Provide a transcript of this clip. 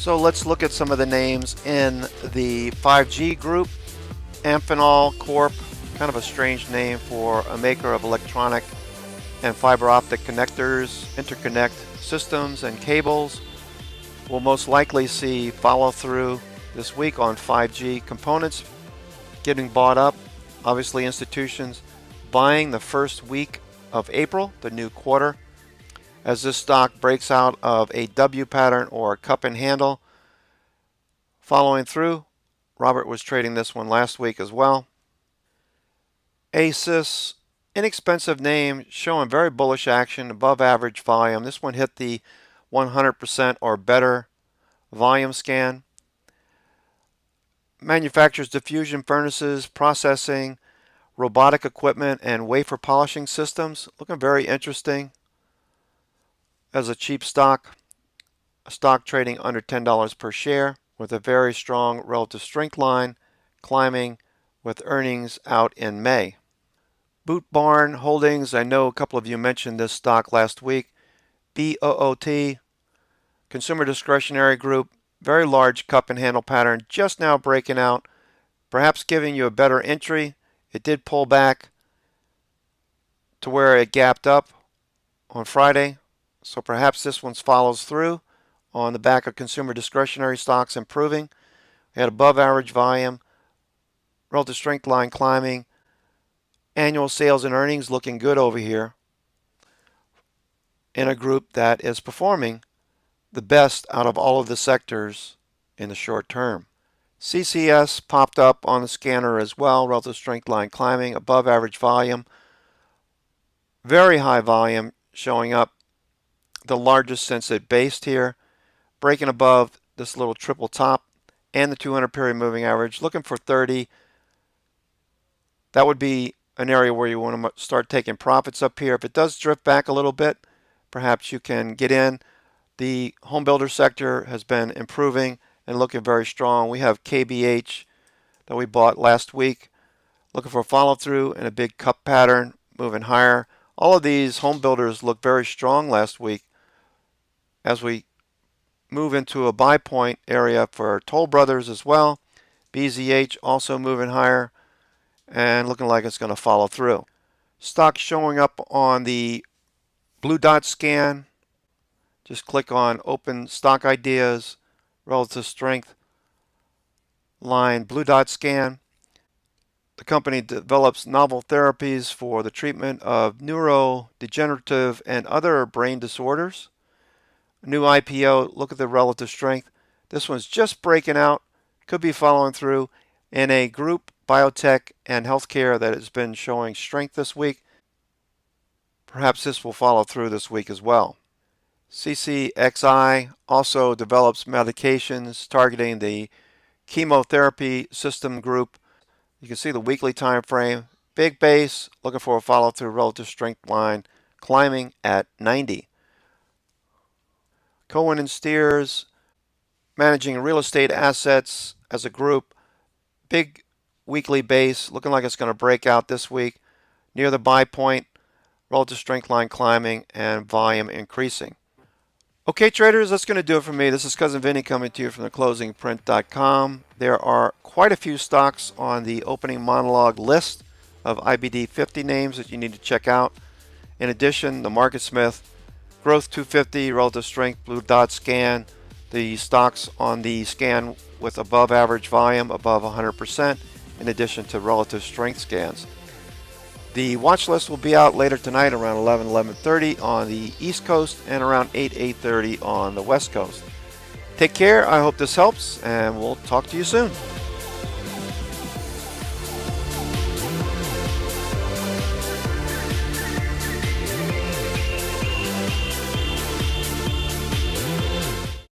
So let's look at some of the names in the 5G group. Amphenol Corp, kind of a strange name for a maker of electronic and fiber optic connectors, interconnect systems, and cables. We'll most likely see follow through this week on 5G components getting bought up. Obviously, institutions buying the first week of April, the new quarter. As this stock breaks out of a W pattern or a cup and handle, following through. Robert was trading this one last week as well. ASUS, inexpensive name, showing very bullish action, above average volume. This one hit the 100% or better volume scan. Manufactures diffusion furnaces, processing, robotic equipment, and wafer polishing systems. Looking very interesting as a cheap stock. A stock trading under $10 per share with a very strong relative strength line, climbing with earnings out in May. Boot Barn Holdings, I know a couple of you mentioned this stock last week. BOOT, Consumer Discretionary Group, very large cup and handle pattern, just now breaking out, perhaps giving you a better entry. It did pull back to where it gapped up on Friday, so perhaps this one follows through on the back of consumer discretionary stocks improving. We had above average volume, relative strength line climbing, annual sales and earnings looking good over here in a group that is performing the best out of all of the sectors in the short term. CCS popped up on the scanner as well, relative strength line climbing, above average volume, very high volume showing up, the largest since it based here, breaking above this little triple top and the 200 period moving average, looking for 30. That would be an area where you want to start taking profits up here. If it does drift back a little bit, perhaps you can get in. The home builder sector has been improving and looking very strong. We have KBH that we bought last week, looking for a follow through and a big cup pattern moving higher. All of these home builders look very strong last week. As we move into a buy point area for Toll Brothers as well, BZH also moving higher and looking like it's going to follow through. Stock showing up on the blue dot scan. Just click on Open Stock Ideas, Relative Strength line, blue dot scan. The company develops novel therapies for the treatment of neurodegenerative and other brain disorders. New IPO, look at the relative strength. This one's just breaking out, could be following through in a group, biotech and healthcare, that has been showing strength this week. Perhaps this will follow through this week as well. CCXI also develops medications targeting the chemotherapy system group. You can see the weekly time frame, big base, looking for a follow through relative strength line, climbing at 90. Cohen and Steers, managing real estate assets as a group, big weekly base, looking like it's going to break out this week, near the buy point, relative strength line climbing, and volume increasing. Okay, traders, that's going to do it for me. This is Cousin Vinny coming to you from theclosingprint.com. There are quite a few stocks on the opening monologue list of IBD 50 names that you need to check out. In addition, the MarketSmith Growth 250, relative strength, blue dot scan, the stocks on the scan with above average volume, above 100%, in addition to relative strength scans. The watch list will be out later tonight around 11:30 on the East Coast and around 8:30 on the West Coast. Take care. I hope this helps, and we'll talk to you soon.